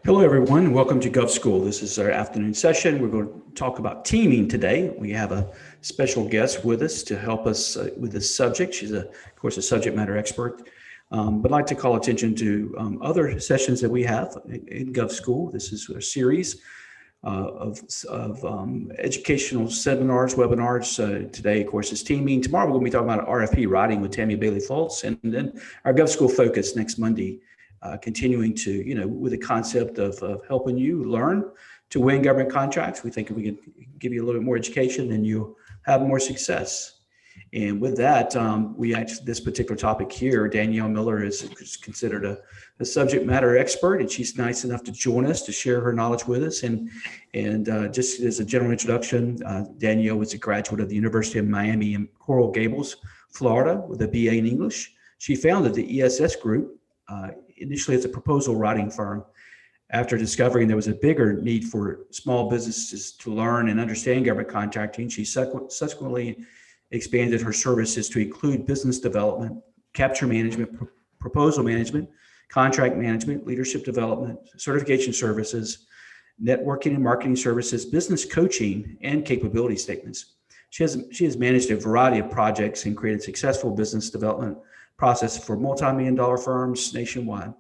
Hello, everyone. Welcome to Gov School. This is our afternoon session. We're going to talk about teaming today. We have a special guest with us to help us with this subject. She's, of course, a subject matter expert. But I'd like to call attention to other sessions that we have in Gov School. This is a series of educational seminars, webinars. Today, of course, is teaming. Tomorrow, we're going to be talking about RFP writing with Tammy Bailey-Fultz. And then our Gov School focus next Monday, continuing to, with the concept of helping you learn to win government contracts. We think if we can give you a little bit more education, then you'll have more success. And with that, this particular topic here, Danielle Miller is considered a subject matter expert, and she's nice enough to join us to share her knowledge with us. And just as a general introduction, Danielle was a graduate of the University of Miami in Coral Gables, Florida, with a BA in English. She founded the ESS Group, initially as a proposal writing firm. After discovering there was a bigger need for small businesses to learn and understand government contracting, she subsequently expanded her services to include business development, capture management, proposal management, contract management, leadership development, certification services, networking and marketing services, business coaching, and capability statements. She has managed a variety of projects and created successful business development process for multi-million-dollar firms nationwide.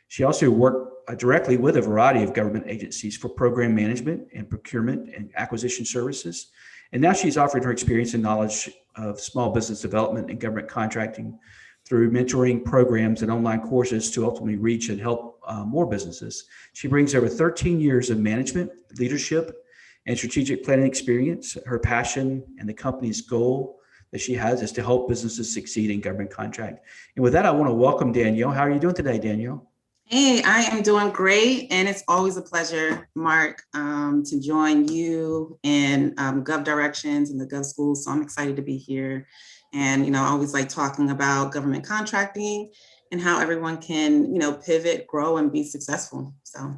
She also worked directly with a variety of government agencies for program management and procurement and acquisition services. And now she's offering her experience and knowledge of small business development and government contracting through mentoring programs and online courses to ultimately reach and help more businesses. She brings over 13 years of management, leadership, and strategic planning experience. Her passion and the company's goal that she has is to help businesses succeed in government contract. And with that, I want to welcome Danielle. How are you doing today, Danielle? Hey, I am doing great. And it's always a pleasure, Mark, to join you and GovDirections and the Gov School. So I'm excited to be here. And, I always like talking about government contracting and how everyone can, pivot, grow, and be successful. So.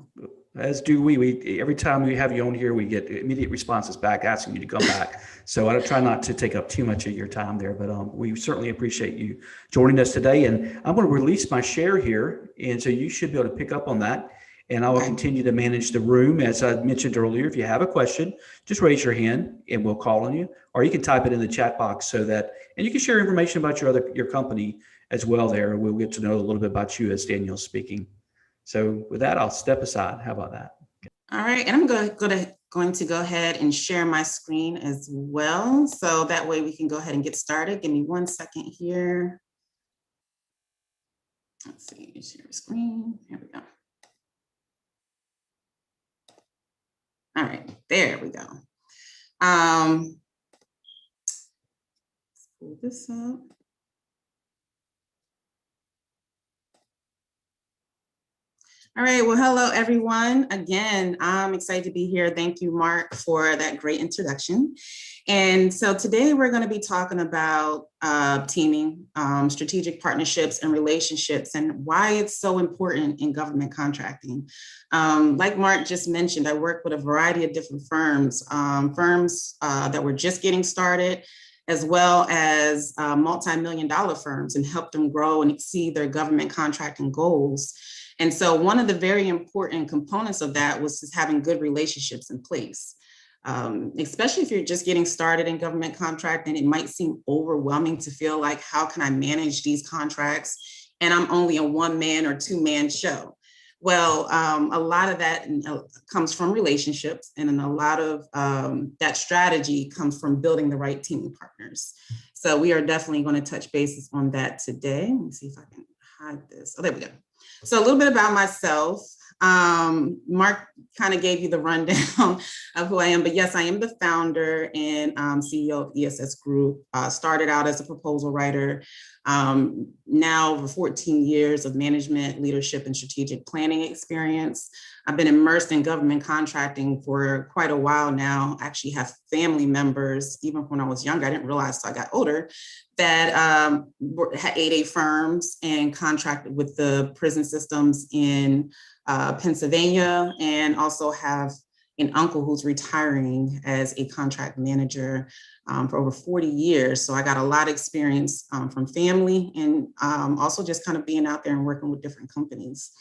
As do we. Every time we have you on here, we get immediate responses back asking you to come back. So I try not to take up too much of your time there, but we certainly appreciate you joining us today. And I'm going to release my share here, and so you should be able to pick up on that. And I will continue to manage the room. As I mentioned earlier, if you have a question, just raise your hand and we'll call on you, or you can type it in the chat box and you can share information about your company as well there. We'll get to know a little bit about you as Danielle's speaking. So with that, I'll step aside. How about that? All right, and I'm going to go ahead and share my screen as well. So that way we can go ahead and get started. Give me 1 second here. Let's see, share screen. Here we go. All right, there we go. Let's pull this up. All right, well, hello, everyone. Again, I'm excited to be here. Thank you, Mark, for that great introduction. And so today we're going to be talking about teaming, strategic partnerships and relationships, and why it's so important in government contracting. Like Mark just mentioned, I work with a variety of different firms, that were just getting started, as well as multi-million-dollar firms, and help them grow and exceed their government contracting goals. And so one of the very important components of that was just having good relationships in place, especially if you're just getting started in government contracting. It might seem overwhelming to feel like, how can I manage these contracts? And I'm only a one-man or two-man show. Well, a lot of that comes from relationships, and then a lot of that strategy comes from building the right teaming partners. So we are definitely going to touch bases on that today. Let me see if I can hide this. Oh, there we go. So a little bit about myself. Mark kind of gave you the rundown of who I am, but yes, I am the founder and CEO of ESS Group. Started out as a proposal writer. Now over 14 years of management, leadership, and strategic planning experience. I've been immersed in government contracting for quite a while now. I actually have family members, even when I was younger, I didn't realize till I got older, that had 8A firms and contracted with the prison systems in Pennsylvania, and also have an uncle who's retiring as a contract manager for over 40 years. So I got a lot of experience from family, and also just kind of being out there and working with different companies.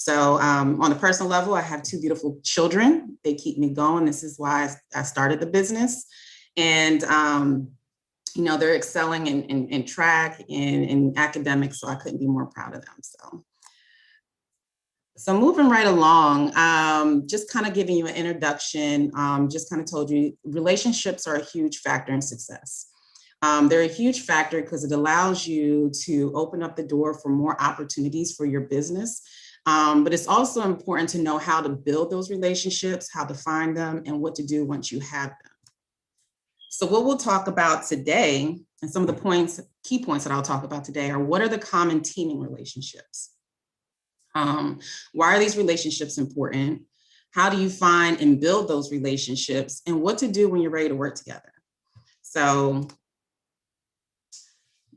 So on a personal level, I have two beautiful children. They keep me going. This is why I started the business. And, you know, they're excelling in track and in academics, so I couldn't be more proud of them. So moving right along, just kind of giving you an introduction, just kind of told you relationships are a huge factor in success. They're a huge factor because it allows you to open up the door for more opportunities for your business. But it's also important to know how to build those relationships, how to find them, and what to do once you have them. So what we'll talk about today, and some of the key points that I'll talk about today are what are the common teaming relationships? Why are these relationships important? How do you find and build those relationships, and what to do when you're ready to work together? So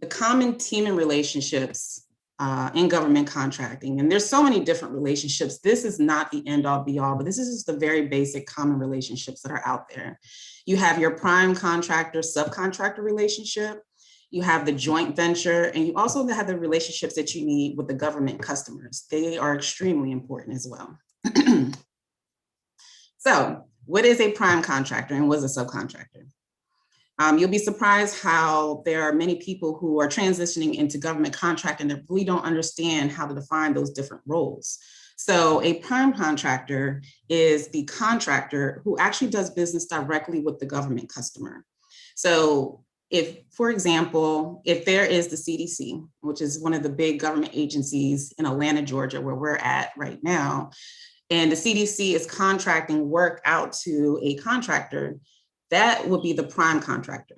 the common teaming relationships in government contracting, and there's so many different relationships. This is not the end all be all, but this is just the very basic common relationships that are out there. You have your prime contractor, subcontractor relationship. You have the joint venture, and you also have the relationships that you need with the government customers. They are extremely important as well. So what is a prime contractor and what is a subcontractor? You'll be surprised how there are many people who are transitioning into government contracting that really don't understand how to define those different roles. So a prime contractor is the contractor who actually does business directly with the government customer. So if, for example, if there is the CDC, which is one of the big government agencies in Atlanta, Georgia, where we're at right now, and the CDC is contracting work out to a contractor, that would be the prime contractor.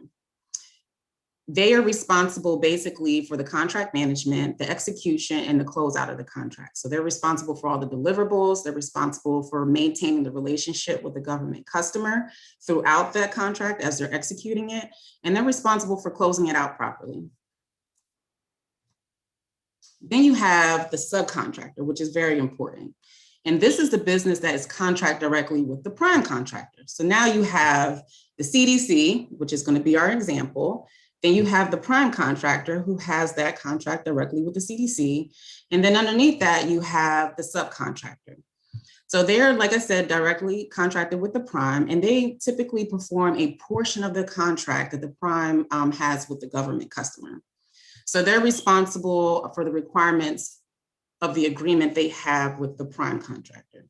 They are responsible basically for the contract management, the execution, and the closeout of the contract. So they're responsible for all the deliverables. They're responsible for maintaining the relationship with the government customer throughout that contract as they're executing it. And they're responsible for closing it out properly. Then you have the subcontractor, which is very important. And this is the business that is contract directly with the prime contractor. So now you have the CDC, which is going to be our example. Then you have the prime contractor who has that contract directly with the CDC. And then underneath that, you have the subcontractor. So they're, like I said, directly contracted with the prime, and they typically perform a portion of the contract that the prime has with the government customer. So they're responsible for the requirements of the agreement they have with the prime contractor.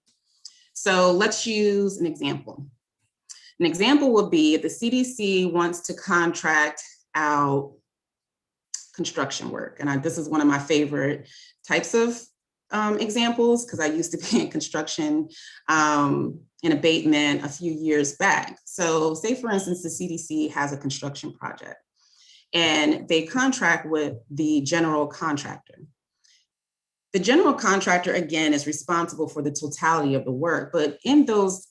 So let's use an example. An example would be if the CDC wants to contract out construction work. And this is one of my favorite types of examples because I used to be in construction and abatement a few years back. So say, for instance, the CDC has a construction project and they contract with the general contractor. The general contractor, again, is responsible for the totality of the work, but in those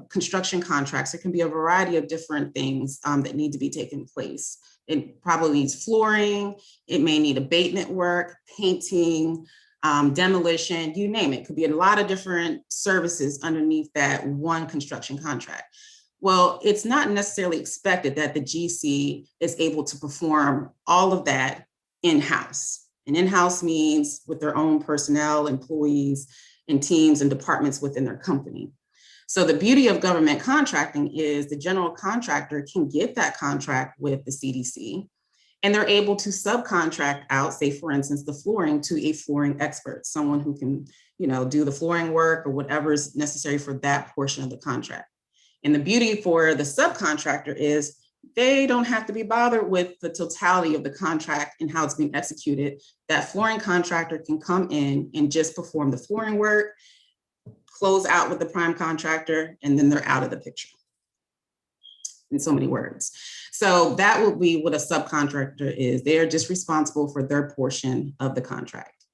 construction contracts, there can be a variety of different things that need to be taken place. It probably needs flooring, it may need abatement work, painting, demolition, you name it. It could be a lot of different services underneath that one construction contract. Well, it's not necessarily expected that the GC is able to perform all of that in-house. And in-house means with their own personnel, employees, and teams and departments within their company. So the beauty of government contracting is the general contractor can get that contract with the CDC, and they're able to subcontract out, say, for instance, the flooring to a flooring expert, someone who can, do the flooring work or whatever is necessary for that portion of the contract. And the beauty for the subcontractor is they don't have to be bothered with the totality of the contract and how it's being executed. That flooring contractor can come in and just perform the flooring work, close out with the prime contractor, and then they're out of the picture. In so many words. So that would be what a subcontractor is. They're just responsible for their portion of the contract.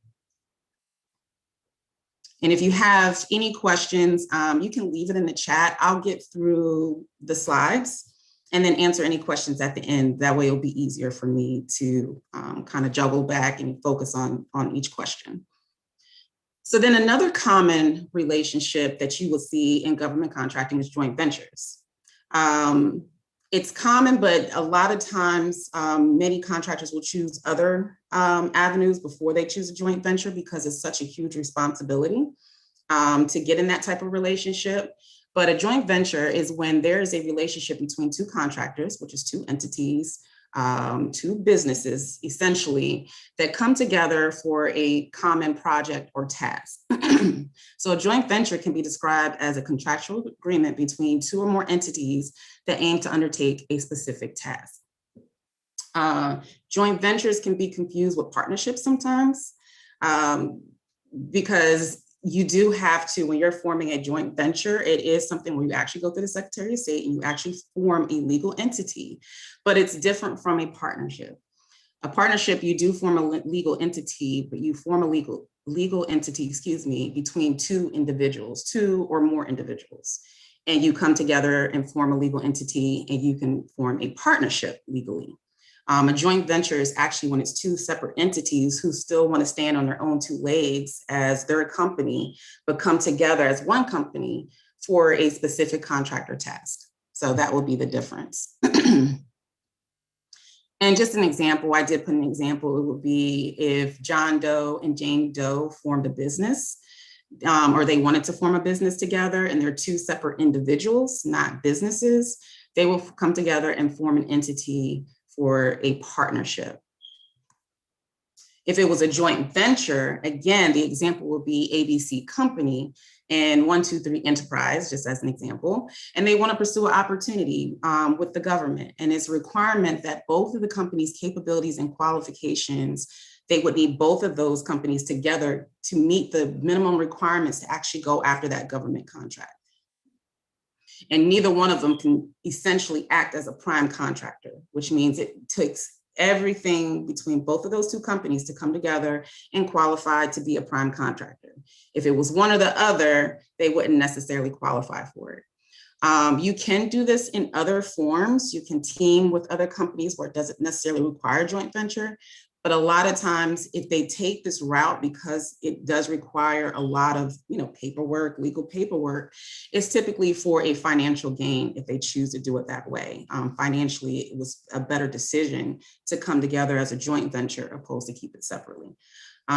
And if you have any questions, you can leave it in the chat. I'll get through the slides and then answer any questions at the end. That way it'll be easier for me to kind of juggle back and focus on each question. So then another common relationship that you will see in government contracting is joint ventures. It's common, but a lot of times many contractors will choose other avenues before they choose a joint venture because it's such a huge responsibility to get in that type of relationship. But a joint venture is when there is a relationship between two contractors, which is two entities, two businesses, essentially, that come together for a common project or task. So a joint venture can be described as a contractual agreement between two or more entities that aim to undertake a specific task. Joint ventures can be confused with partnerships sometimes because you do have to, when you're forming a joint venture, it is something where you actually go through the Secretary of State and you actually form a legal entity, but it's different from a partnership. A partnership, you do form a legal entity, but you form a legal entity, between two individuals, two or more individuals. And you come together and form a legal entity and you can form a partnership legally. A joint venture is actually when it's two separate entities who still want to stand on their own two legs as their company, but come together as one company for a specific contract or task. So that would be the difference. And just an example, I did put an example, it would be if John Doe and Jane Doe formed a business, or they wanted to form a business together and they're two separate individuals, not businesses, they will come together and form an entity for a partnership. If it was a joint venture, again, the example would be ABC Company and 123 Enterprise, just as an example, and they want to pursue an opportunity with the government. And it's a requirement that both of the company's capabilities and qualifications, they would need both of those companies together to meet the minimum requirements to actually go after that government contract. And neither one of them can essentially act as a prime contractor, which means it takes everything between both of those two companies to come together and qualify to be a prime contractor. If it was one or the other, they wouldn't necessarily qualify for it. You can do this in other forms. You can team with other companies where it doesn't necessarily require joint venture. But a lot of times, if they take this route, because it does require a lot of, paperwork, legal paperwork, it's typically for a financial gain if they choose to do it that way. Financially, it was a better decision to come together as a joint venture opposed to keep it separately.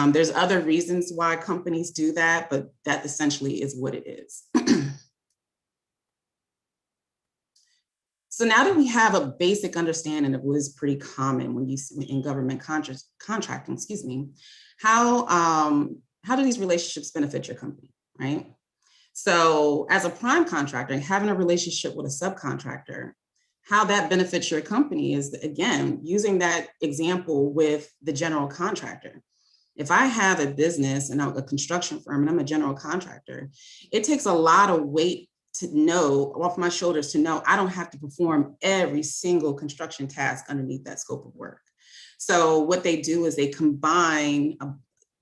There's other reasons why companies do that, but that essentially is what it is. So now that we have a basic understanding of what is pretty common when you in government contracting, how do these relationships benefit your company, right? So as a prime contractor, having a relationship with a subcontractor, how that benefits your company is, again, using that example with the general contractor. If I have a business and I'm a construction firm and I'm a general contractor, it takes a lot of weight to know, off my shoulders, to know I don't have to perform every single construction task underneath that scope of work. So what they do is they combine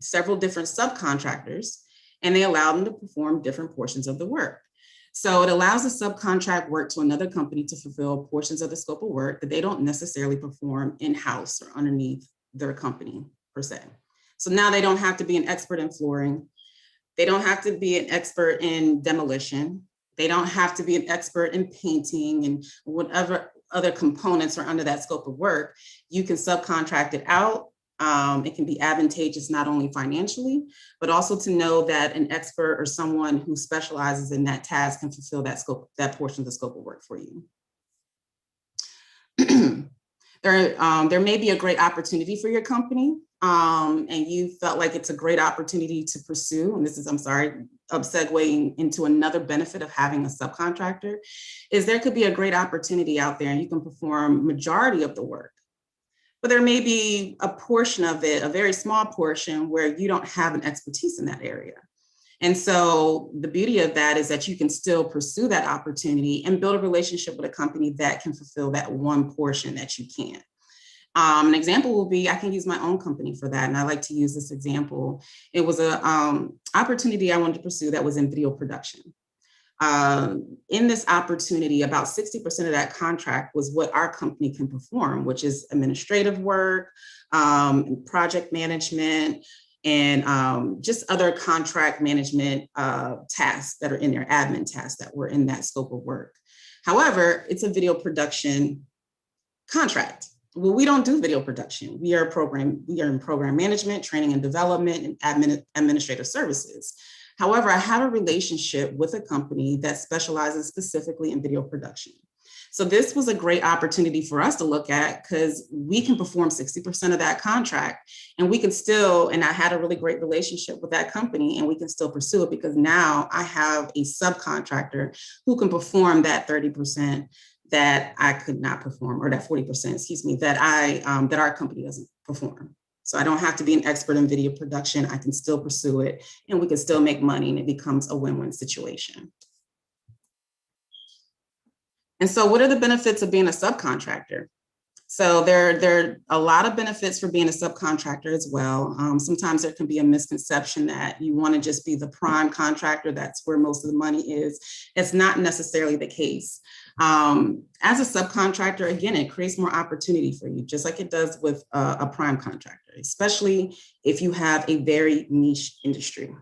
several different subcontractors and they allow them to perform different portions of the work. So it allows the subcontract work to another company to fulfill portions of the scope of work that they don't necessarily perform in-house or underneath their company per se. So now they don't have to be an expert in flooring. They don't have to be an expert in demolition. They don't have to be an expert in painting and whatever other components are under that scope of work. You can subcontract it out. It can be advantageous not only financially, but also to know that an expert or someone who specializes in that task can fulfill that portion of the scope of work for you. There may be a great opportunity for your company, and you felt like it's a great opportunity to pursue. And this is, segueing into another benefit of having a subcontractor, is there could be a great opportunity out there and you can perform majority of the work. But there may be a portion of it, a very small portion, where you don't have an expertise in that area. And so the beauty of that is that you can still pursue that opportunity and build a relationship with a company that can fulfill that one portion that you can't. An example will be, I can use my own company for that. And I like to use this example. It was an opportunity I wanted to pursue that was in video production. In this opportunity, about 60% of that contract was what our company can perform, which is administrative work, project management, and just other contract management tasks that are in there, admin tasks that were in that scope of work. However, it's a video production contract. Well, we don't do video production. We are in program management, training and development, and administrative services. However, I have a relationship with a company that specializes specifically in video production. So this was a great opportunity for us to look at because we can perform 60% of that contract, and we can still, and I had a really great relationship with that company, and we can still pursue it because now I have a subcontractor who can perform that 30% that I could not perform, or that 40%, excuse me, that our company doesn't perform. So I don't have to be an expert in video production. I can still pursue it, and we can still make money, and it becomes a win-win situation. And so what are the benefits of being a subcontractor? So there are a lot of benefits for being a subcontractor as well. Sometimes there can be a misconception that you want to just be the prime contractor. That's where most of the money is. It's not necessarily the case. As a subcontractor, again, it creates more opportunity for you, just like it does with a prime contractor, especially if you have a very niche industry.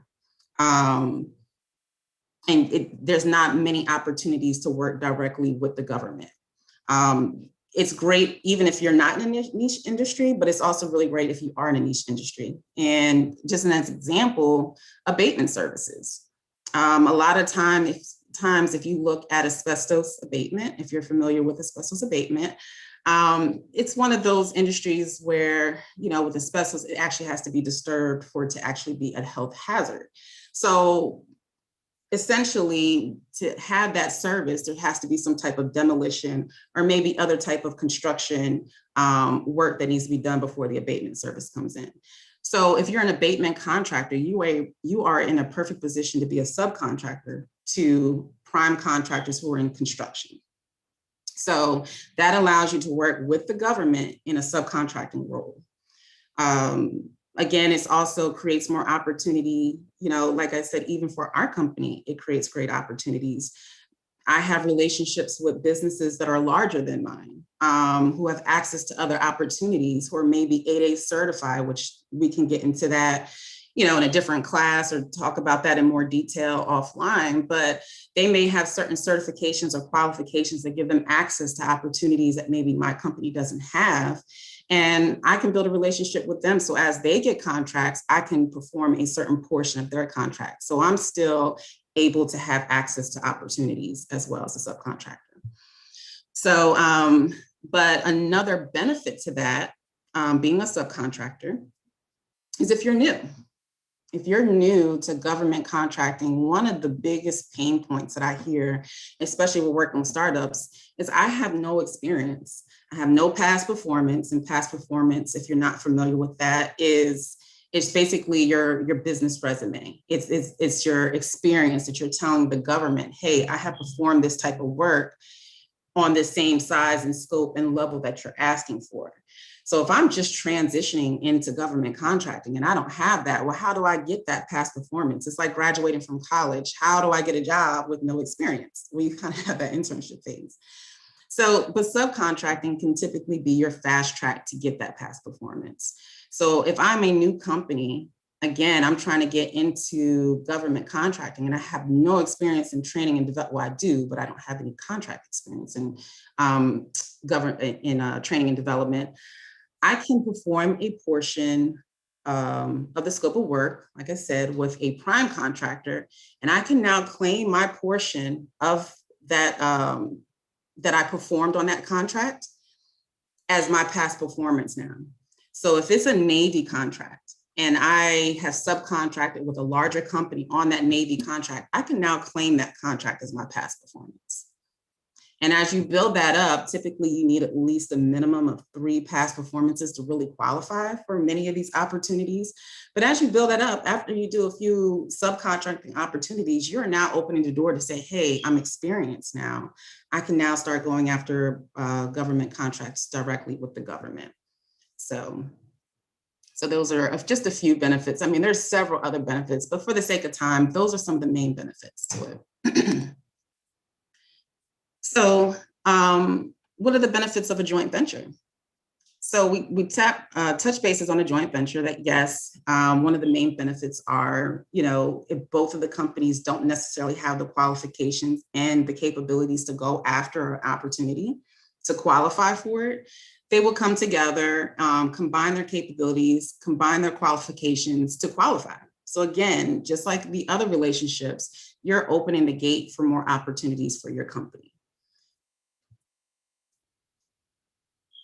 There's not many opportunities to work directly with the government. It's great even if you're not in a niche industry, but it's also really great if you are in a niche industry. And just as an example, abatement services. A lot of times if you look at asbestos abatement, if you're familiar with asbestos abatement, it's one of those industries where, with asbestos, it actually has to be disturbed for it to actually be a health hazard. So essentially, to have that service, there has to be some type of demolition or maybe other type of construction work that needs to be done before the abatement service comes in. So if you're an abatement contractor, you are in a perfect position to be a subcontractor to prime contractors who are in construction. So that allows you to work with the government in a subcontracting role. Again, it also creates more opportunity, like I said, even for our company, it creates great opportunities. I have relationships with businesses that are larger than mine, who have access to other opportunities, who are maybe 8A certified, which we can get into that, in a different class or talk about that in more detail offline, but they may have certain certifications or qualifications that give them access to opportunities that maybe my company doesn't have. And I can build a relationship with them. So as they get contracts, I can perform a certain portion of their contract. So I'm still able to have access to opportunities as well as a subcontractor. So, but another benefit to that, being a subcontractor, is if you're new. If you're new to government contracting, one of the biggest pain points that I hear, especially with working with startups, is I have no experience. I have no past performance, and past performance, if you're not familiar with that, it's basically your business resume. It's your experience that you're telling the government, hey, I have performed this type of work on the same size and scope and level that you're asking for. So if I'm just transitioning into government contracting and I don't have that, well, how do I get that past performance? It's like graduating from college. How do I get a job with no experience? Well, you kind of have that internship phase. So, but subcontracting can typically be your fast track to get that past performance. So if I'm a new company, again, I'm trying to get into government contracting and I have no experience in training and development. Well, I do, but I don't have any contract experience in training and development. I can perform a portion of the scope of work, like I said, with a prime contractor, and I can now claim my portion of that that I performed on that contract as my past performance now. So if it's a Navy contract and I have subcontracted with a larger company on that Navy contract, I can now claim that contract as my past performance. And as you build that up, typically you need at least a minimum of 3 past performances to really qualify for many of these opportunities. But as you build that up, after you do a few subcontracting opportunities, you're now opening the door to say, hey, I'm experienced now. I can now start going after government contracts directly with the government. So those are just a few benefits. I mean, there's several other benefits, but for the sake of time, those are some of the main benefits to it. So what are the benefits of a joint venture? So we touch bases on a joint venture that, yes, one of the main benefits are, if both of the companies don't necessarily have the qualifications and the capabilities to go after an opportunity to qualify for it, they will come together, combine their capabilities, combine their qualifications to qualify. So again, just like the other relationships, you're opening the gate for more opportunities for your company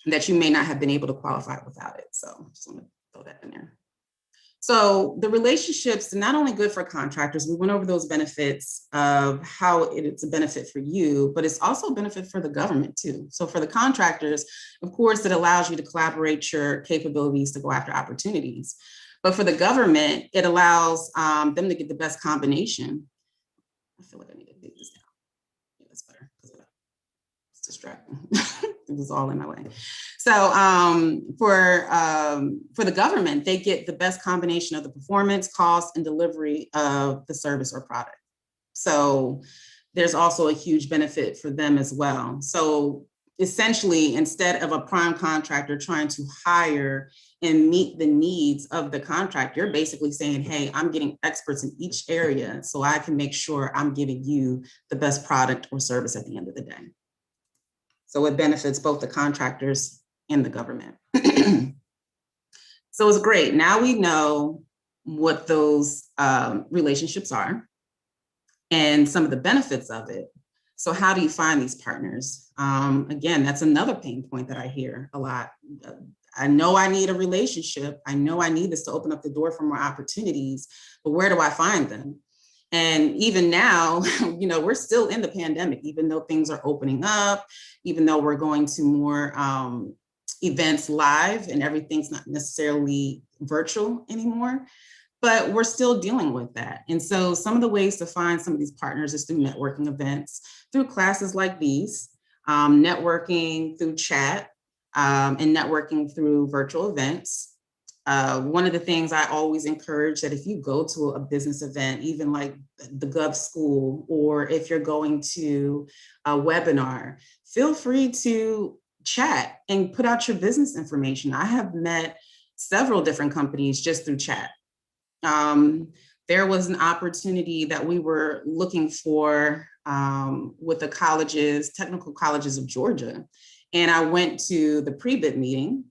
that you may not have been able to qualify without it. So just want to throw that in there. So the relationships are not only good for contractors, we went over those benefits of how it's a benefit for you, but it's also a benefit for the government too. So for the contractors, of course, it allows you to collaborate your capabilities to go after opportunities. But for the government, it allows them to get the best combination. I feel like I need to dig this down. Yeah, that's better. It's distracting. It was all in my way. So for the government, they get the best combination of the performance, cost, and delivery of the service or product. So there's also a huge benefit for them as well. So essentially, instead of a prime contractor trying to hire and meet the needs of the contract, you're basically saying, hey, I'm getting experts in each area so I can make sure I'm giving you the best product or service at the end of the day. So it benefits both the contractors and the government. So it's great. Now we know what those relationships are and some of the benefits of it. So how do you find these partners? Again, that's another pain point that I hear a lot. I know I need a relationship. I know I need this to open up the door for more opportunities, but where do I find them? And even now, we're still in the pandemic, even though things are opening up, even though we're going to more events live and everything's not necessarily virtual anymore, but we're still dealing with that. And so some of the ways to find some of these partners is through networking events, through classes like these, networking through chat, and networking through virtual events. One of the things I always encourage that if you go to a business event, even like the Gov School, or if you're going to a webinar, feel free to chat and put out your business information. I have met several different companies just through chat. There was an opportunity that we were looking for with the colleges, technical colleges of Georgia. And I went to the pre-bid meeting,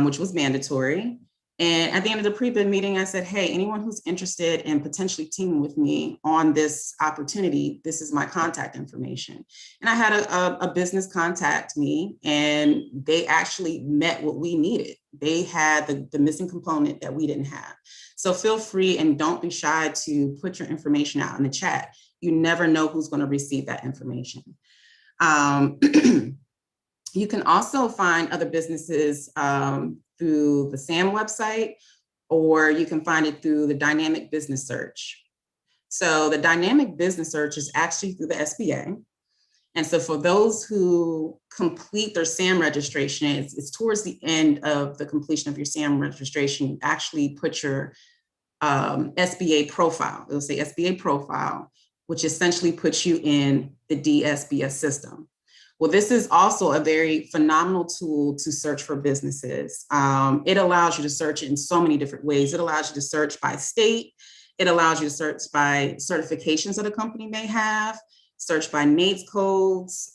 which was mandatory. And at the end of the pre-bid meeting, I said, hey, anyone who's interested in potentially teaming with me on this opportunity, this is my contact information. And I had a business contact me, and they actually met what we needed. They had the missing component that we didn't have. So feel free and don't be shy to put your information out in the chat. You never know who's going to receive that information. You can also find other businesses through the SAM website, or you can find it through the dynamic business search. So the dynamic business search is actually through the SBA. And so for those who complete their SAM registration, it's towards the end of the completion of your SAM registration, you actually put your SBA profile. It'll say SBA profile, which essentially puts you in the DSBS system. Well, this is also a very phenomenal tool to search for businesses. It allows you to search in so many different ways. It allows you to search by state. It allows you to search by certifications that a company may have, search by NAICS codes,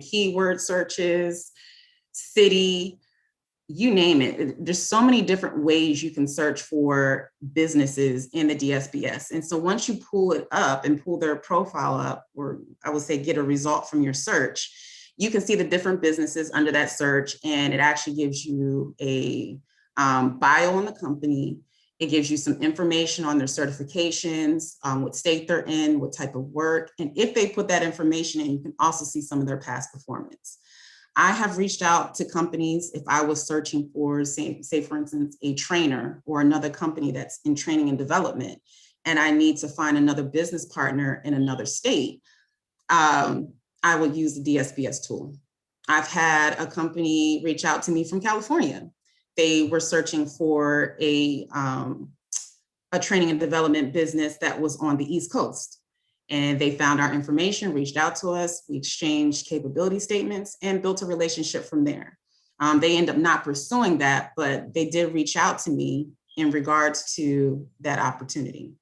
keyword searches, city, you name it. There's so many different ways you can search for businesses in the DSBS. And so once you pull it up and pull their profile up, or I would say get a result from your search, you can see the different businesses under that search. And it actually gives you a bio on the company. It gives you some information on their certifications, what state they're in, what type of work. And if they put that information in, you can also see some of their past performance. I have reached out to companies if I was searching for, say for instance, a trainer or another company that's in training and development, and I need to find another business partner in another state, I would use the DSBS tool. I've had a company reach out to me from California. They were searching for a training and development business that was on the East Coast. And they found our information, reached out to us, we exchanged capability statements and built a relationship from there. They end up not pursuing that, but they did reach out to me in regards to that opportunity.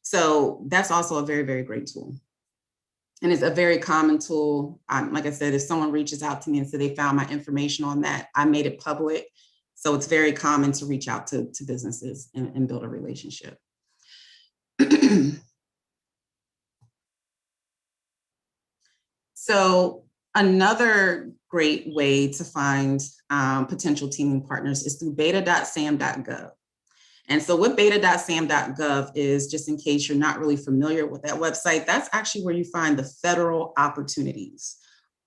So that's also a very, very great tool. And it's a very common tool. Like I said, if someone reaches out to me and said they found my information on that, I made it public. So it's very common to reach out to businesses and build a relationship. So another great way to find potential teaming partners is through beta.sam.gov. And so what beta.sam.gov is, just in case you're not really familiar with that website, that's actually where you find the federal opportunities.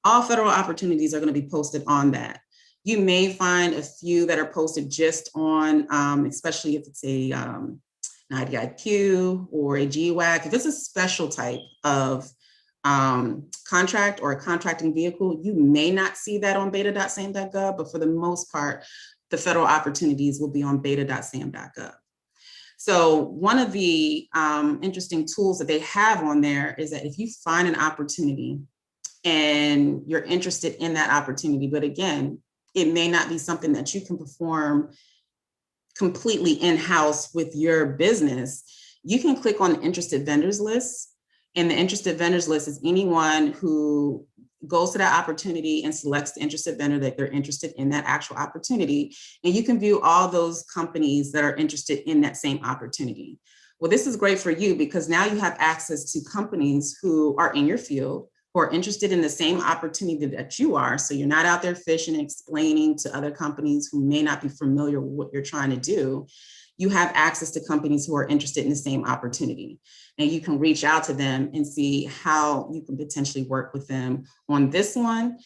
All federal opportunities are going to be posted on that. You may find a few that are posted just on, especially if it's a an IDIQ or a GWAC. If it's a special type of contract or a contracting vehicle, you may not see that on beta.sam.gov, but for the most part, the federal opportunities will be on beta.sam.gov. So one of the interesting tools that they have on there is that if you find an opportunity and you're interested in that opportunity, but again, it may not be something that you can perform completely in-house with your business, you can click on the interested vendors list. And the interested vendors list is anyone who goes to that opportunity and selects the interested vendor that they're interested in that actual opportunity. And you can view all those companies that are interested in that same opportunity. Well, this is great for you because now you have access to companies who are in your field, who are interested in the same opportunity that you are. So you're not out there fishing and explaining to other companies who may not be familiar with what you're trying to do. You have access to companies who are interested in the same opportunity. And you can reach out to them and see how you can potentially work with them on this one,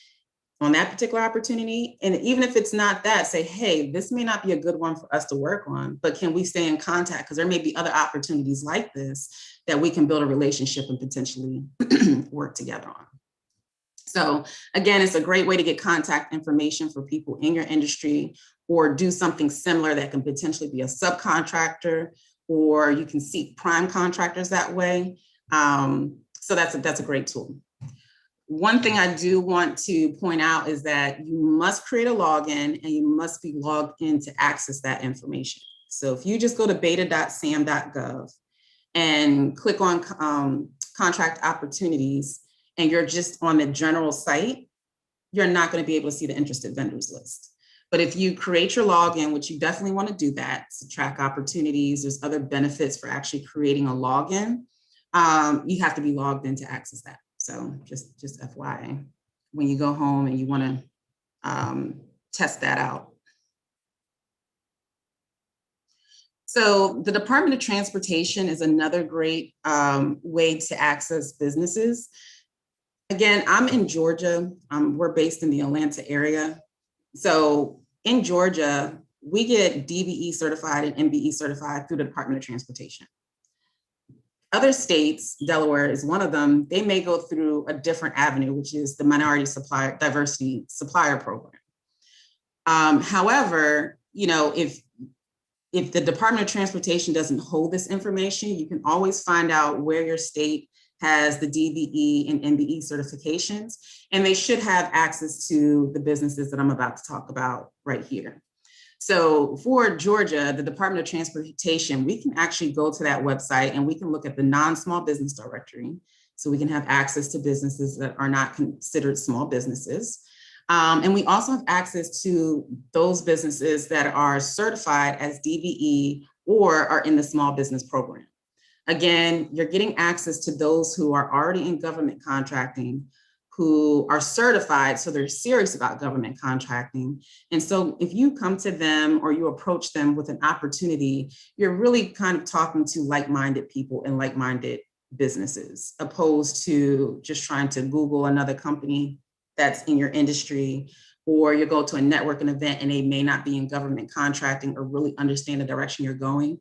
on that particular opportunity. And even if it's not that, say, hey, this may not be a good one for us to work on, but can we stay in contact? Because there may be other opportunities like this that we can build a relationship and potentially work together on. So again, it's a great way to get contact information for people in your industry or do something similar that can potentially be a subcontractor, or you can seek prime contractors that way. So that's a great tool. One thing I do want to point out is that you must create a login and you must be logged in to access that information. So if you just go to beta.sam.gov and click on contract opportunities and you're just on the general site, you're not going to be able to see the interested vendors list. But if you create your login, which you definitely want to do that to track opportunities, there's other benefits for actually creating a login. You have to be logged in to access that. So just FYI, when you go home and you want to test that out. So the Department of Transportation is another great way to access businesses. Again, I'm in Georgia. We're based in the Atlanta area. So in Georgia, we get DBE certified and MBE certified through the Department of Transportation. Other states, Delaware is one of them, they may go through a different avenue, which is the Minority Supplier Diversity Supplier Program. However, you know, if the Department of Transportation doesn't hold this information, you can always find out where your state has the DBE and MBE certifications, and they should have access to the businesses that I'm about to talk about right here. So for Georgia, the Department of Transportation, we can actually go to that website and we can look at the non-small business directory. So we can have access to businesses that are not considered small businesses. And we also have access to those businesses that are certified as DBE or are in the small business program. Again, you're getting access to those who are already in government contracting, who are certified, so they're serious about government contracting. And so if you come to them or you approach them with an opportunity, you're really kind of talking to like-minded people and like-minded businesses, opposed to just trying to Google another company that's in your industry, or you go to a networking event and they may not be in government contracting or really understand the direction you're going.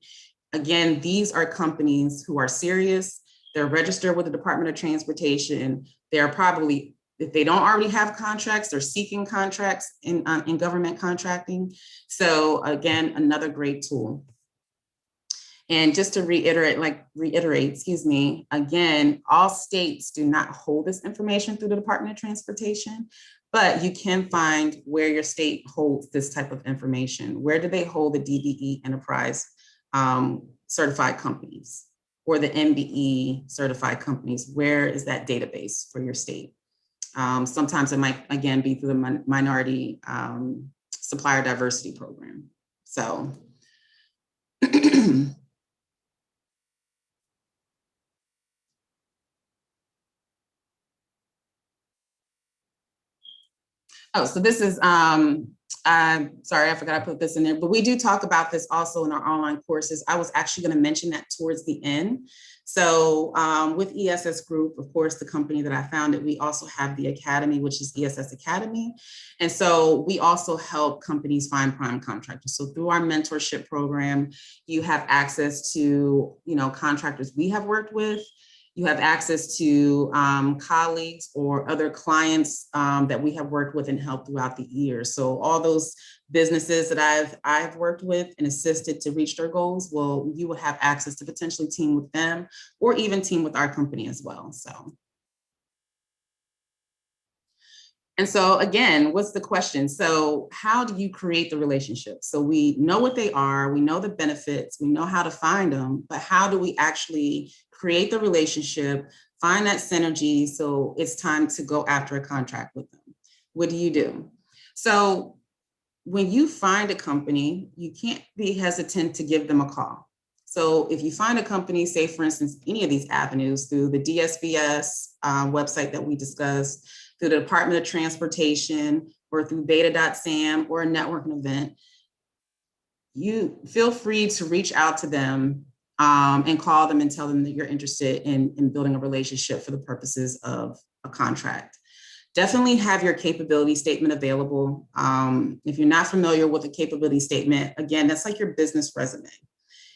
Again, these are companies who are serious. They're registered with the Department of Transportation. They're probably, if they don't already have contracts, they're seeking contracts in government contracting. So again, another great tool. And just to reiterate, again, all states do not hold this information through the Department of Transportation, but you can find where your state holds this type of information. Where do they hold the DBE enterprise certified companies or the MBE certified companies? Where is that database for your state? Sometimes it might, again, be through the minority supplier diversity program. So, oh, so this is, I'm sorry, I forgot I put this in there, but we do talk about this also in our online courses. I was actually going to mention that towards the end. So with ESS Group, of course, the company that I founded, we also have the Academy, which is Ess Academy. And so we also help companies find prime contractors. So through our mentorship program, you have access to, contractors we have worked with. You have access to colleagues or other clients that we have worked with and helped throughout the years. So all those businesses that I've worked with and assisted to reach their goals, well, you will have access to potentially team with them or even team with our company as well. So. And so again, what's the question? So how do you create the relationship? So we know what they are, we know the benefits, we know how to find them, but how do we actually create the relationship, find that synergy so it's time to go after a contract with them? What do you do? So when you find a company, you can't be hesitant to give them a call. So if you find a company, say for instance, any of these avenues through the DSBS website that we discussed, through the Department of Transportation, or through beta.sam or a networking event, you feel free to reach out to them and call them and tell them that you're interested in building a relationship for the purposes of a contract. Definitely have your capability statement available. If you're not familiar with a capability statement, again, that's like your business resume.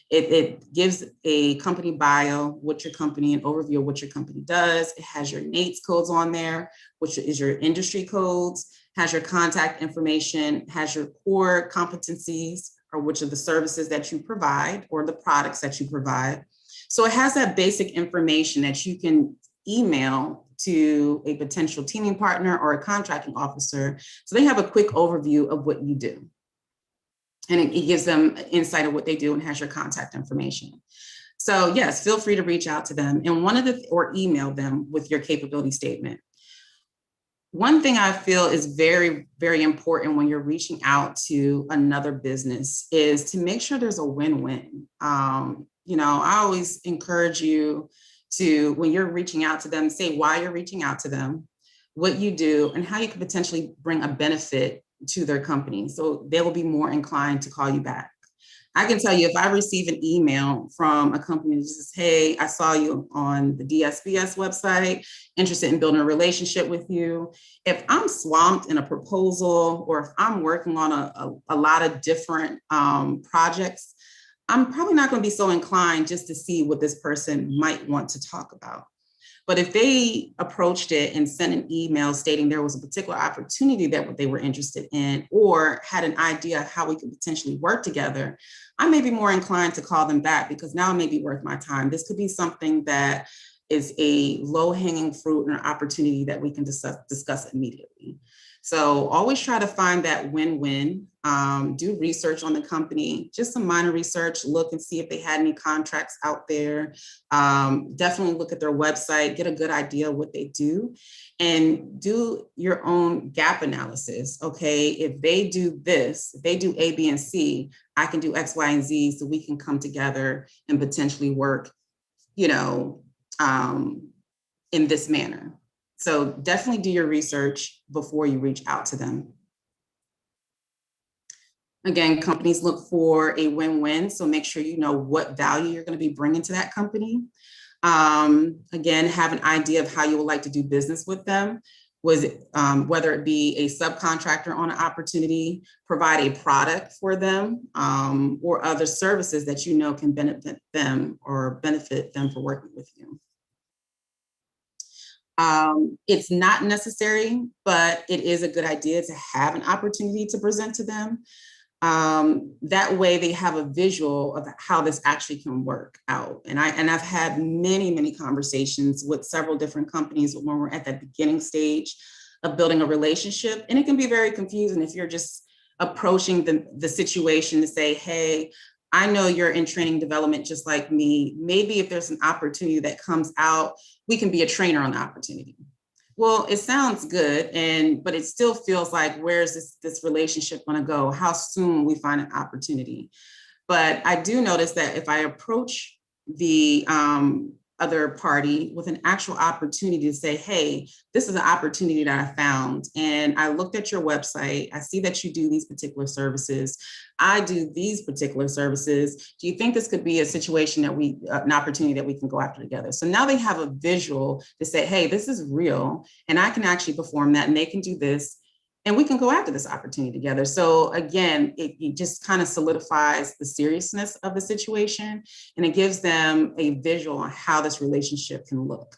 It gives a company bio, what your company, an overview of what your company does. It has your NAICS codes on there, which is your industry codes, has your contact information, has your core competencies, or which are the services that you provide or the products that you provide. So it has that basic information that you can email to a potential teaming partner or a contracting officer. So they have a quick overview of what you do. And it gives them insight of what they do and has your contact information. So yes, feel free to reach out to them or email them with your capability statement. One thing I feel is very, very important when you're reaching out to another business is to make sure there's a win-win. I always encourage you to, when you're reaching out to them, say why you're reaching out to them, what you do, and how you could potentially bring a benefit to their company. So they will be more inclined to call you back. I can tell you, if I receive an email from a company that says, hey, I saw you on the DSBS website, interested in building a relationship with you. If I'm swamped in a proposal or if I'm working on a lot of different projects, I'm probably not going to be so inclined just to see what this person might want to talk about. But if they approached it and sent an email stating there was a particular opportunity that they were interested in, or had an idea of how we could potentially work together, I may be more inclined to call them back because now it may be worth my time. This could be something that is a low-hanging fruit and an opportunity that we can discuss immediately. So always try to find that win-win. Do research on the company, just some minor research, look and see if they had any contracts out there. Definitely look at their website, get a good idea of what they do, and do your own gap analysis. Okay, if they do this, if they do A, B, and C, I can do X, Y, and Z, so we can come together and potentially work, in this manner. So definitely do your research before you reach out to them. Again, companies look for a win-win, so make sure you know what value you're going to be bringing to that company. Again, have an idea of how you would like to do business with them. Whether it be a subcontractor on an opportunity, provide a product for them, or other services that you know can benefit them or benefit them for working with you. It's not necessary, but it is a good idea to have an opportunity to present to them. That way they have a visual of how this actually can work out. And I've had many, many conversations with several different companies when we're at that beginning stage of building a relationship. And it can be very confusing if you're just approaching the situation to say, hey, I know you're in training development just like me. Maybe if there's an opportunity that comes out, we can be a trainer on the opportunity. Well, it sounds good, but it still feels like, where's this relationship going to go? How soon will we find an opportunity? But I do notice that if I approach the other party with an actual opportunity to say, hey, this is an opportunity that I found, and I looked at your website, I see that you do these particular services, I do these particular services. Do you think this could be a situation that an opportunity that we can go after together? So now they have a visual to say, hey, this is real, and I can actually perform that, and they can do this, and we can go after this opportunity together. So again, it just kind of solidifies the seriousness of the situation, and it gives them a visual on how this relationship can look.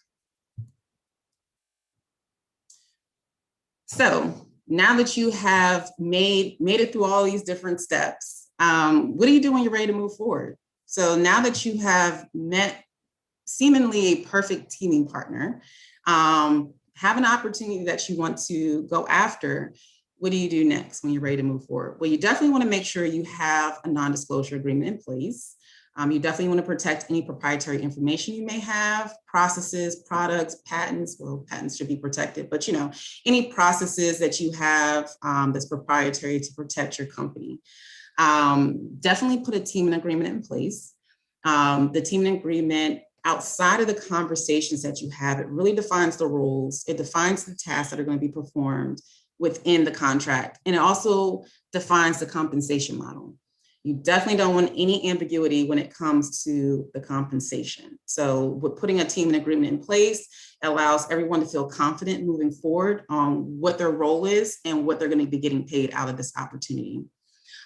So now that you have made it through all these different steps, what do you do when you're ready to move forward? So now that you have met seemingly a perfect teaming partner, have an opportunity that you want to go after, what do you do next when you're ready to move forward? Well, you definitely want to make sure you have a non-disclosure agreement in place. You definitely want to protect any proprietary information you may have, processes, products, patents. Well, patents should be protected, but any processes that you have that's proprietary to protect your company. Definitely put a teaming agreement in place. The teaming agreement, outside of the conversations that you have, it really defines the roles. It defines the tasks that are going to be performed within the contract. And it also defines the compensation model. You definitely don't want any ambiguity when it comes to the compensation. So with putting a teaming agreement in place, it allows everyone to feel confident moving forward on what their role is and what they're going to be getting paid out of this opportunity.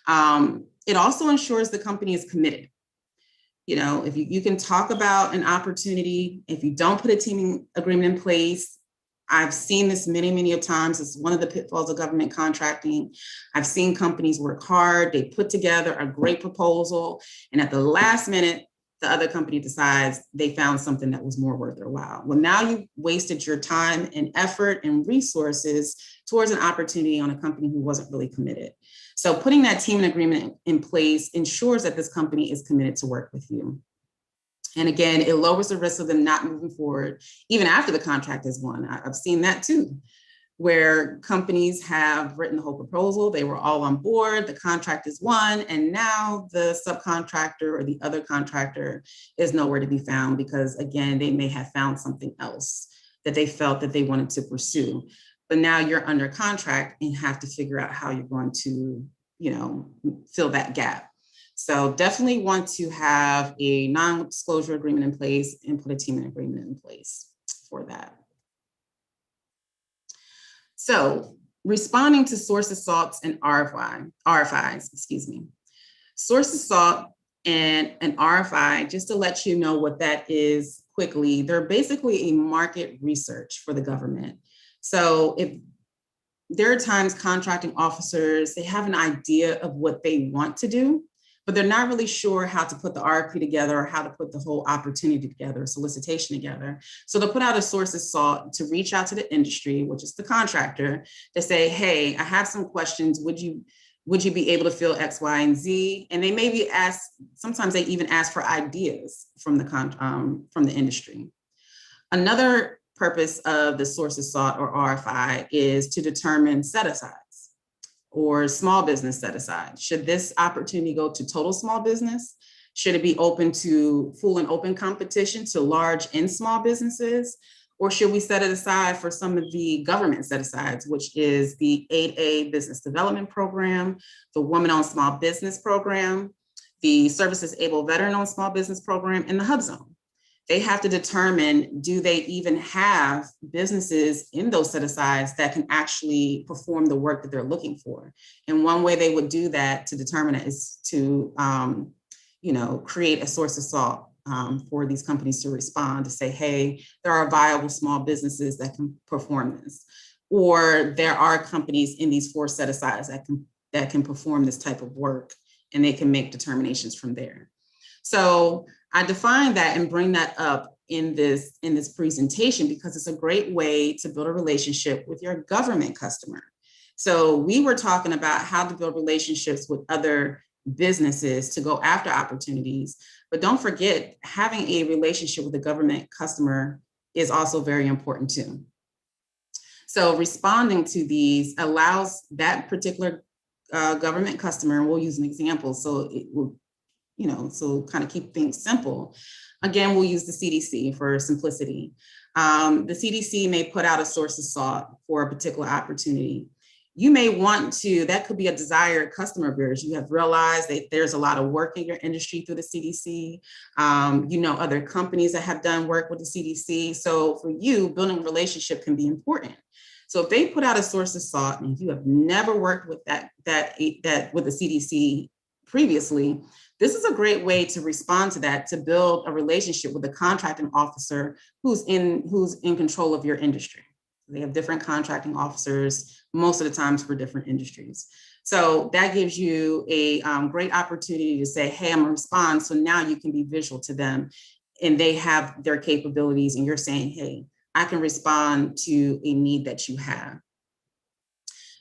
It also ensures the company is committed. If you can talk about an opportunity, if you don't put a teaming agreement in place, I've seen this many, many times. It's one of the pitfalls of government contracting. I've seen companies work hard. They put together a great proposal, and at the last minute, the other company decides they found something that was more worth their while. Well, now you've wasted your time and effort and resources towards an opportunity on a company who wasn't really committed. So putting that teaming agreement in place ensures that this company is committed to work with you. And again, it lowers the risk of them not moving forward, even after the contract is won. I've seen that too, where companies have written the whole proposal, they were all on board, the contract is won, and now the subcontractor or the other contractor is nowhere to be found because, again, they may have found something else that they felt that they wanted to pursue. But now you're under contract and have to figure out how you're going to, fill that gap. So definitely want to have a non-disclosure agreement in place and put a teaming agreement in place for that. So responding to source assaults and RFIs, excuse me. Source assault and an RFI, just to let you know what that is quickly, they're basically a market research for the government. So if there are times contracting officers, they have an idea of what they want to do, but they're not really sure how to put the RFP together or how to put the whole opportunity together, solicitation together. So they'll put out a source assault to reach out to the industry, which is the contractor, to say, hey, I have some questions. Would you be able to fill X, Y, and Z? And they maybe sometimes they even ask for ideas from the industry. Another purpose of the source assault or RFI is to determine set-asides or small business set-aside. Should this opportunity go to total small business? Should it be open to full and open competition to large and small businesses? Or should we set it aside for some of the government set-asides, which is the 8A Business Development Program, the Woman-Owned Small Business Program, the Services Able Veteran-Owned Small Business Program, and the Hub Zone? They have to determine, do they even have businesses in those set-asides that can actually perform the work that they're looking for? And one way they would do that to determine it is to, create a source assault for these companies to respond to say, hey, there are viable small businesses that can perform this. Or there are companies in these 4 set-asides that can perform this type of work, and they can make determinations from there. So I define that and bring that up in this presentation because it's a great way to build a relationship with your government customer. So we were talking about how to build relationships with other businesses to go after opportunities, but don't forget, having a relationship with the government customer is also very important too. So responding to these allows that particular government customer, and we'll use an example, so it will, so kind of keep things simple. Again, we'll use the CDC for simplicity. The CDC may put out a source of salt for a particular opportunity. You may want to, that could be a desired customer of yours. You have realized that there's a lot of work in your industry through the CDC. Other companies that have done work with the CDC. So for you, building a relationship can be important. So if they put out a source of salt and you have never worked with that with the CDC previously, this is a great way to respond to that, to build a relationship with a contracting officer who's in control of your industry. They have different contracting officers most of the times for different industries. So that gives you a great opportunity to say, hey, I'm gonna respond. So now you can be visual to them and they have their capabilities and you're saying, hey, I can respond to a need that you have.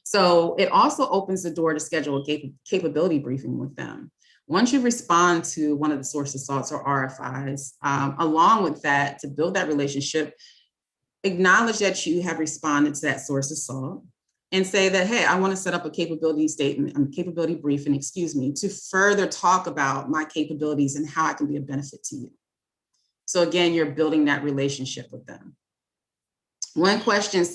So it also opens the door to schedule a capability briefing with them. Once you respond to one of the source of salts or RFIs, along with that, to build that relationship, acknowledge that you have responded to that source of salt and say that, hey, I want to set up a capability statement, capability briefing, to further talk about my capabilities and how I can be a benefit to you. So again, you're building that relationship with them. One question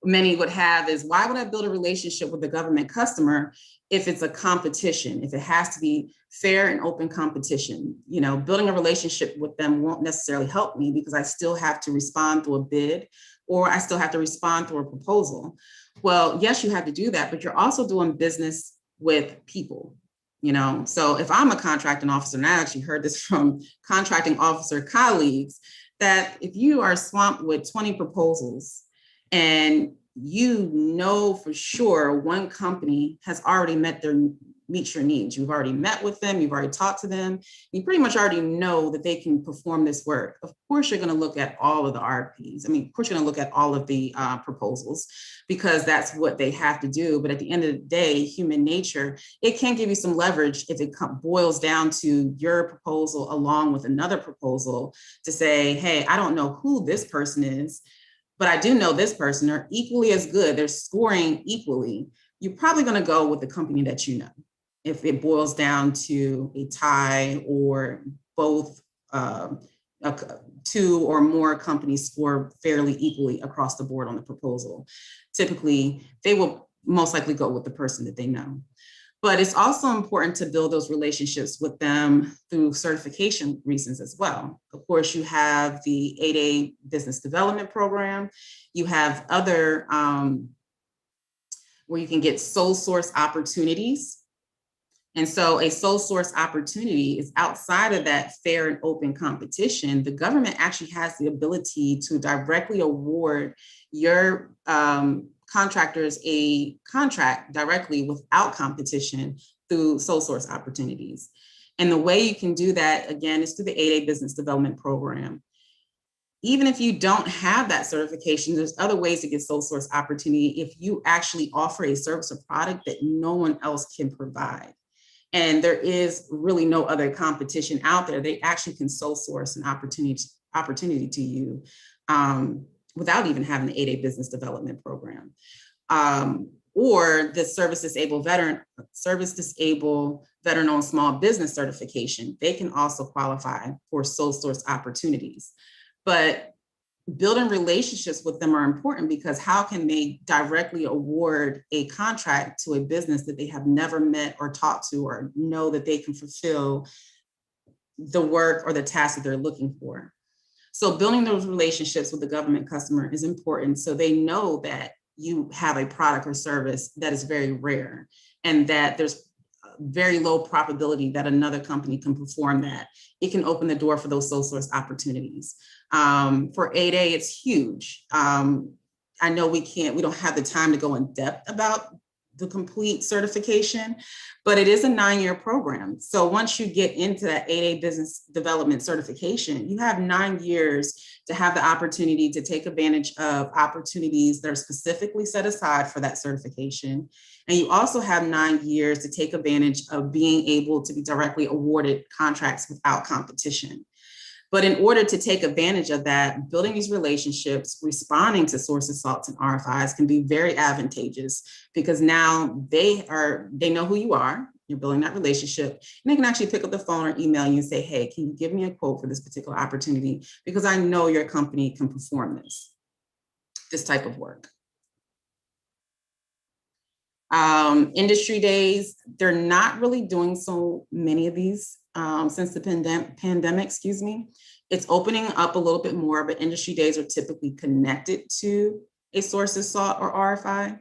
many would have is, why would I build a relationship with a government customer if it's a competition, if it has to be fair and open competition? Building a relationship with them won't necessarily help me because I still have to respond through a bid or I still have to respond through a proposal. Well, yes, you have to do that, but you're also doing business with people. So if I'm a contracting officer, and I actually heard this from contracting officer colleagues, that if you are swamped with 20 proposals and for sure one company has already meets your needs. You've already met with them, you've already talked to them, you pretty much already know that they can perform this work. Of course, you're gonna look at all of the RFPs. Of course, you're gonna look at all of the proposals because that's what they have to do. But at the end of the day, human nature, it can give you some leverage if it boils down to your proposal along with another proposal to say, hey, I don't know who this person is, but I do know this person. They're equally as good. They're scoring equally. You're probably going to go with the company that you know. If it boils down to a tie or both, two or more companies score fairly equally across the board on the proposal, typically they will most likely go with the person that they know. But it's also important to build those relationships with them through certification reasons as well. Of course, you have the 8A business development program. You have other where you can get sole source opportunities. And so a sole source opportunity is outside of that fair and open competition. The government actually has the ability to directly award your contractors a contract directly without competition through sole source opportunities. And the way you can do that, again, is through the 8A business development program. Even if you don't have that certification, there's other ways to get sole source opportunity if you actually offer a service or product that no one else can provide. And there is really no other competition out there. They actually can sole source an opportunity to you without even having the 8A business development program. Or the service disabled veteran-owned small business certification. They can also qualify for sole source opportunities. But building relationships with them are important because how can they directly award a contract to a business that they have never met or talked to or know that they can fulfill the work or the task that they're looking for? So building those relationships with the government customer is important so they know that you have a product or service that is very rare and that there's very low probability that another company can perform that. It can open the door for those sole source opportunities. For 8A, it's huge. I know we don't have the time to go in depth about the complete certification, but it is a 9-year program. So once you get into that 8A business development certification, you have 9 years to have the opportunity to take advantage of opportunities that are specifically set aside for that certification. And you also have 9 years to take advantage of being able to be directly awarded contracts without competition. But in order to take advantage of that, building these relationships, responding to sources, salts, and RFIs can be very advantageous, because now they know who you are, you're building that relationship, and they can actually pick up the phone or email you and say, hey, can you give me a quote for this particular opportunity? Because I know your company can perform this type of work. Industry days, they're not really doing so many of these since the pandemic, excuse me. It's opening up a little bit more, but industry days are typically connected to a sources sought or RFI.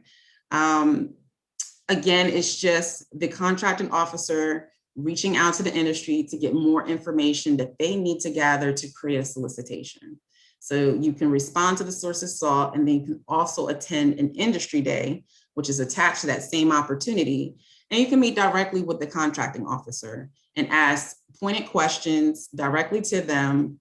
Again, it's just the contracting officer reaching out to the industry to get more information that they need to gather to create a solicitation. So you can respond to the sources sought, and then you can also attend an industry day, which is attached to that same opportunity. And you can meet directly with the contracting officer and ask pointed questions directly to them,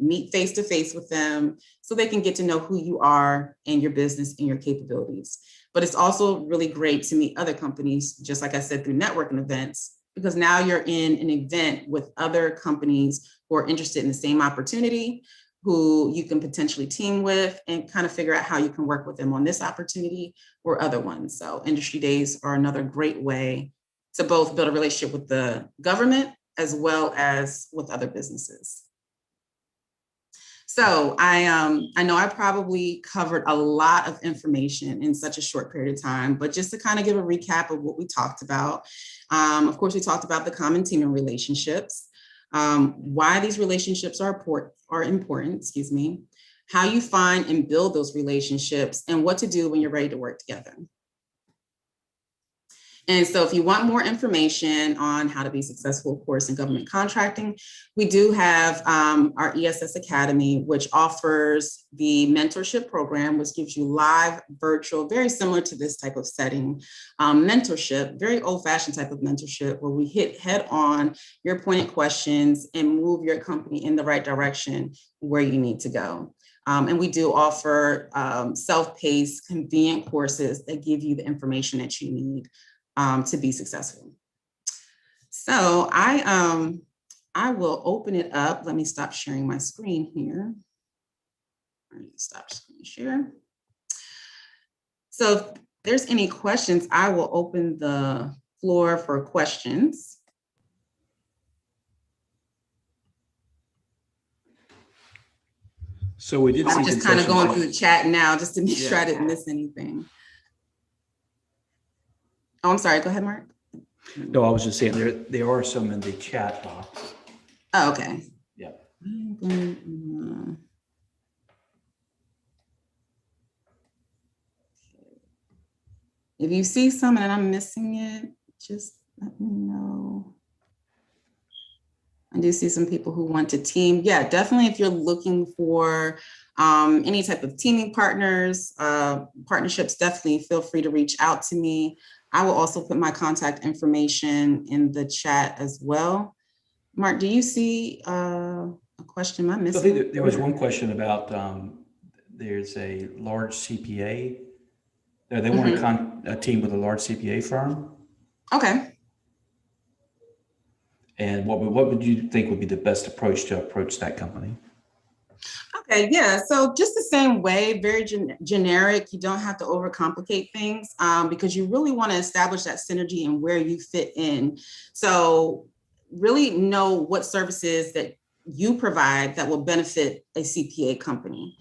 meet face-to-face with them so they can get to know who you are and your business and your capabilities. But it's also really great to meet other companies, just like I said, through networking events, because now you're in an event with other companies who are interested in the same opportunity, who you can potentially team with and kind of figure out how you can work with them on this opportunity or other ones. So industry days are another great way to both build a relationship with the government as well as with other businesses. So I know I probably covered a lot of information in such a short period of time, but just to kind of give a recap of what we talked about. Of course, we talked about the common teaming relationships, why these relationships are important, excuse me, how you find and build those relationships, and what to do when you're ready to work together. And so if you want more information on how to be successful, of course, in government contracting, we do have our Ess Academy, which offers the mentorship program, which gives you live, virtual, very similar to this type of setting, mentorship, very old-fashioned type of mentorship, where we hit head on your pointed questions and move your company in the right direction where you need to go. And we do offer self-paced, convenient courses that give you the information that you need to be successful. So I will open it up. Let me stop sharing my screen here. Stop screen share. So if there's any questions, I will open the floor for questions. So we did. I'm just kind of going through the chat now just to make sure I didn't miss anything. Oh, I'm sorry. Go ahead, Mark. No, I was just saying there are some in the chat box. Oh, okay. Yeah. If you see some and I'm missing it, just let me know. I do see some people who want to team. Yeah, definitely. If you're looking for any type of teaming partners, partnerships, definitely feel free to reach out to me. I will also put my contact information in the chat as well. Mark, do you see a question I'm missing? I think there was one question about there's a large CPA. They want a team with a large CPA firm. Okay. And what would you think would be the best approach to approach that company? Okay, yeah, so just the same way, very generic. You don't have to overcomplicate things because you really want to establish that synergy and where you fit in. So really know what services that you provide that will benefit a CPA company.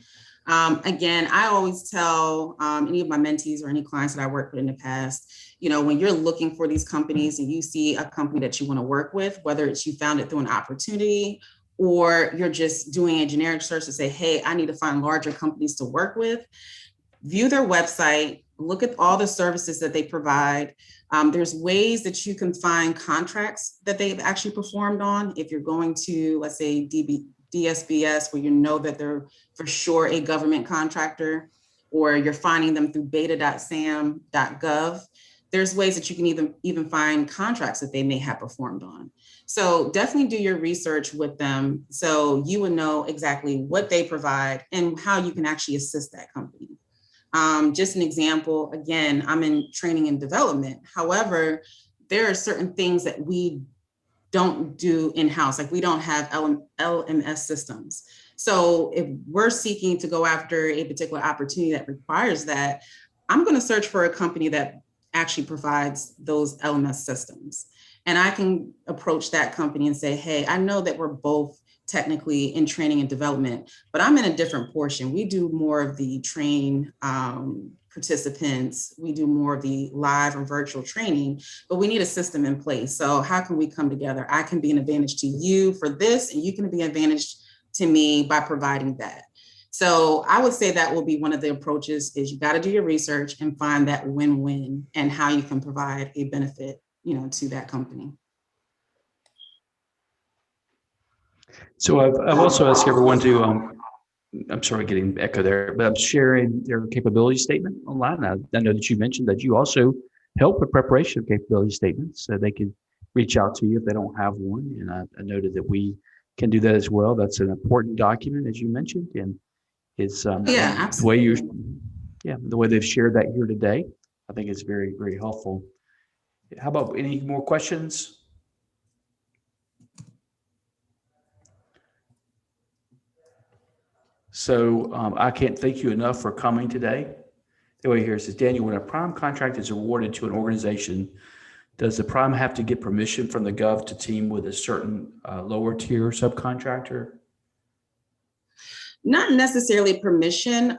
Again, I always tell any of my mentees or any clients that I worked with in the past, you know, when you're looking for these companies and you see a company that you want to work with, whether it's you found it through an opportunity or you're just doing a generic search to say, hey, I need to find larger companies to work with, view their website, look at all the services that they provide. There's ways that you can find contracts that they've actually performed on. If you're going to, let's say, DSBS, where you know that they're for sure a government contractor, or you're finding them through beta.sam.gov. there's ways that you can even find contracts that they may have performed on. So definitely do your research with them so you would know exactly what they provide and how you can actually assist that company. Just an example, again, I'm in training and development. However, there are certain things that we don't do in-house, like we don't have LMS systems. So if we're seeking to go after a particular opportunity that requires that, I'm going to search for a company that actually provides those LMS systems. And I can approach that company and say, hey, I know that we're both technically in training and development, but I'm in a different portion. We do more of the train participants. We do more of the live and virtual training, but we need a system in place. So how can we come together? I can be an advantage to you for this, and you can be an advantage to me by providing that. So I would say that will be one of the approaches is you got to do your research and find that win-win and how you can provide a benefit, to that company. So I've also asked everyone to, I'm sorry, getting echo there, but I'm sharing their capability statement online. I know that you mentioned that you also help with preparation of capability statements, so they can reach out to you if they don't have one. And I noted that we can do that as well. That's an important document, as you mentioned, and it's the way they've shared that here today. I think it's very, very helpful. How about any more questions? So I can't thank you enough for coming today. The way here says, Daniel, when a prime contract is awarded to an organization, does the prime have to get permission from the Gov to team with a certain lower tier subcontractor? Not necessarily permission.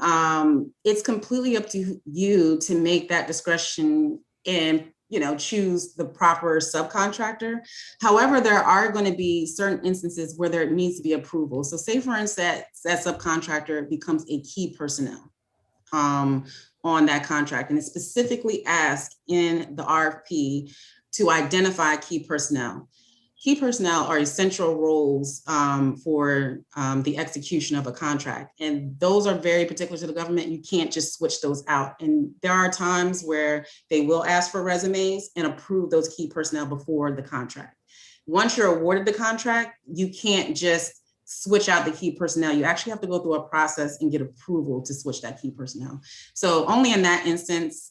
It's completely up to you to make that discretion and choose the proper subcontractor. However, there are going to be certain instances where there needs to be approval. So say, for instance, that subcontractor becomes a key personnel on that contract, and it specifically asks in the RFP to identify key personnel. Key personnel are essential roles for the execution of a contract. And those are very particular to the government. You can't just switch those out. And there are times where they will ask for resumes and approve those key personnel before the contract. Once you're awarded the contract, you can't just switch out the key personnel. You actually have to go through a process and get approval to switch that key personnel. So only in that instance,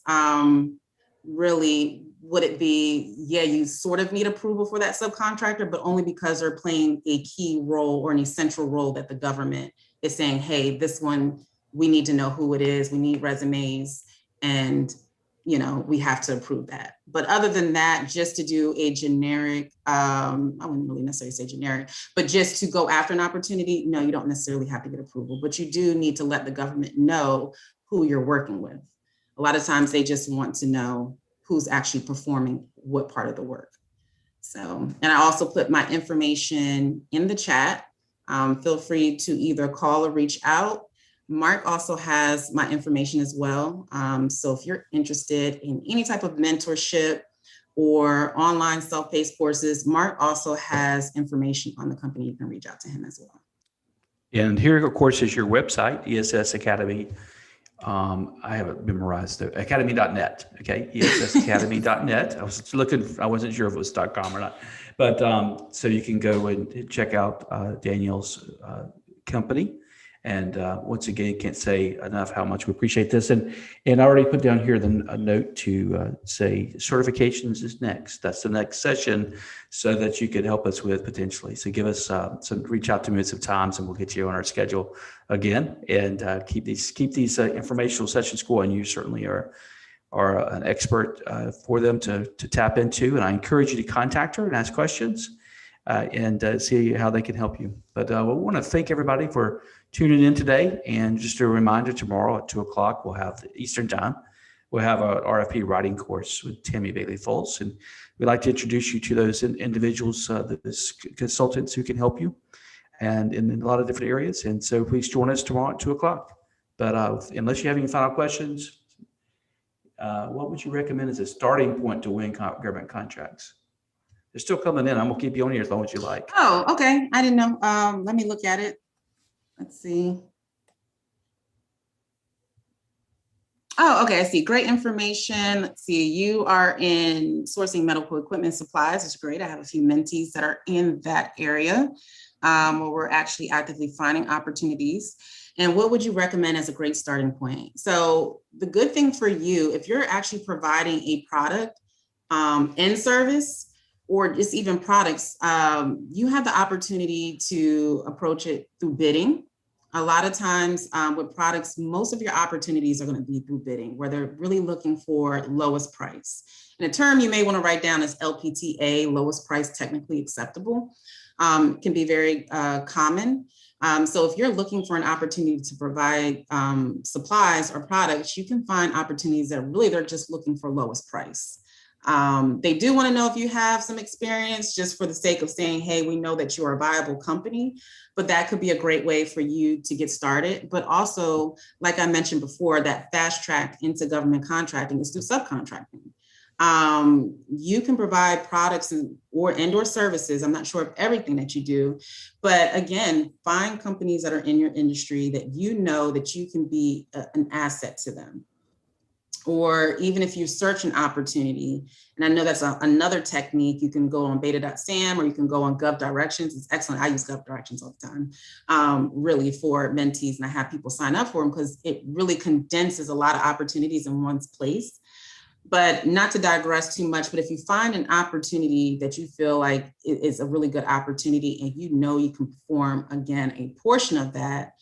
really, would it be, you sort of need approval for that subcontractor, but only because they're playing a key role or an essential role that the government is saying, hey, this one, we need to know who it is. We need resumes, and we have to approve that. But other than that, just to do a generic, I wouldn't really necessarily say generic, but just to go after an opportunity, no, you don't necessarily have to get approval, but you do need to let the government know who you're working with. A lot of times they just want to know who's actually performing what part of the work. So, and I also put my information in the chat. Feel free to either call or reach out. Mark also has my information as well. So if you're interested in any type of mentorship or online self-paced courses, Mark also has information on the company. You can reach out to him as well. And here, of course, is your website, Ess Academy. I have it memorized, though. Academy.net. Okay. ESSacademy.net. I was looking, I wasn't sure if it was .com or not, but so you can go and check out Danielle's company. And once again, can't say enough how much we appreciate this. And I already put down here a note to say certifications is next. That's the next session, so that you could help us with potentially. So give us reach out to me at some times, and we'll get you on our schedule again. And keep these informational sessions going. You certainly are an expert for them to tap into. And I encourage you to contact her and ask questions and see how they can help you. But we want to thank everybody for tuning in today. And just a reminder, tomorrow at 2:00, we'll have Eastern time. We'll have our RFP writing course with Tammy Bailey-Fultz. And we'd like to introduce you to those individuals, those consultants who can help you and in a lot of different areas. And so please join us tomorrow at 2:00. But unless you have any final questions, what would you recommend as a starting point to win government contracts? They're still coming in. I'm going to keep you on here as long as you like. Oh, okay. I didn't know. Let me look at it. Let's see. Oh, okay. I see. Great information. Let's see. You are in sourcing medical equipment supplies. It's great. I have a few mentees that are in that area where we're actually actively finding opportunities. And what would you recommend as a great starting point? So the good thing for you, if you're actually providing a product and service, or just even products, you have the opportunity to approach it through bidding. A lot of times with products, most of your opportunities are going to be through bidding, where they're really looking for lowest price. And a term you may want to write down is LPTA, lowest price technically acceptable, can be very common. So if you're looking for an opportunity to provide supplies or products, you can find opportunities that really they're just looking for lowest price. They do want to know if you have some experience, just for the sake of saying, hey, we know that you're a viable company, but that could be a great way for you to get started. But also, like I mentioned before, that fast track into government contracting is through subcontracting. You can provide products or services. I'm not sure of everything that you do, but again, find companies that are in your industry that you know that you can be an asset to them. Or even if you search an opportunity, and I know that's another technique, you can go on beta.sam or you can go on GovDirections. It's excellent. I use GovDirections all the time, really for mentees, and I have people sign up for them because it really condenses a lot of opportunities in one place. But not to digress too much, but if you find an opportunity that you feel like is a really good opportunity and you know you can perform, again, a portion of that,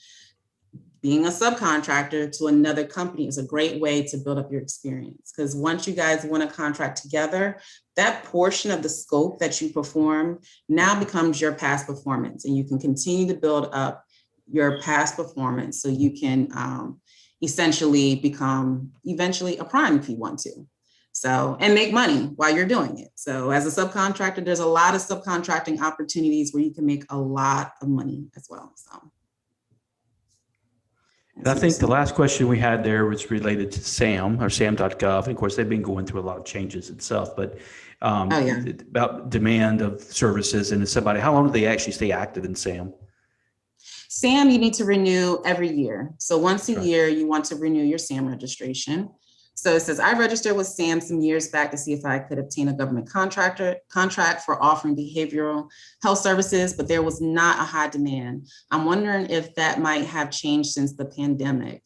being a subcontractor to another company is a great way to build up your experience. Because once you guys want to contract together, that portion of the scope that you perform now becomes your past performance, and you can continue to build up your past performance so you can essentially become eventually a prime if you want to. So, and make money while you're doing it. So as a subcontractor, there's a lot of subcontracting opportunities where you can make a lot of money as well. So. And I think the last question we had there was related to SAM or SAM.gov. Of course, they've been going through a lot of changes itself, but about demand of services and somebody, how long do they actually stay active in SAM? SAM, you need to renew every year. So once a year, you want to renew your SAM registration. So it says, I registered with SAM some years back to see if I could obtain a government contract for offering behavioral health services, but there was not a high demand. I'm wondering if that might have changed since the pandemic.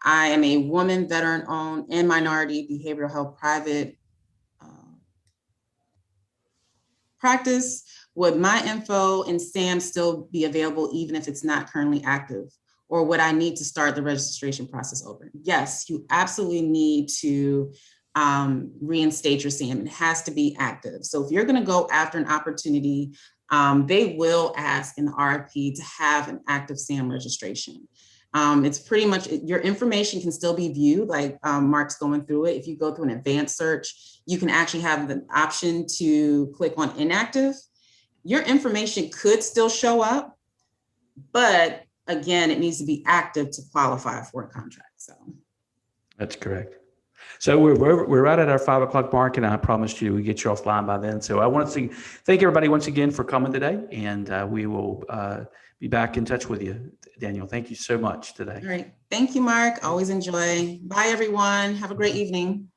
I am a woman, veteran-owned and minority behavioral health private practice. Would my info in SAM still be available even if it's not currently active? Or would I need to start the registration process over? Yes, you absolutely need to reinstate your SAM. It has to be active. So if you're going to go after an opportunity, they will ask in the RFP to have an active SAM registration. It's pretty much, your information can still be viewed, like Mark's going through it. If you go through an advanced search, you can actually have the option to click on inactive. Your information could still show up, but again, it needs to be active to qualify for a contract. So that's correct. So we're right at our 5 o'clock mark, and I promised you we get you offline by then. So I want to thank everybody once again for coming today, and we will be back in touch with you, Danielle. Thank you so much today. All right. Thank you, Mark. Always enjoy. Bye, everyone. Have a great evening.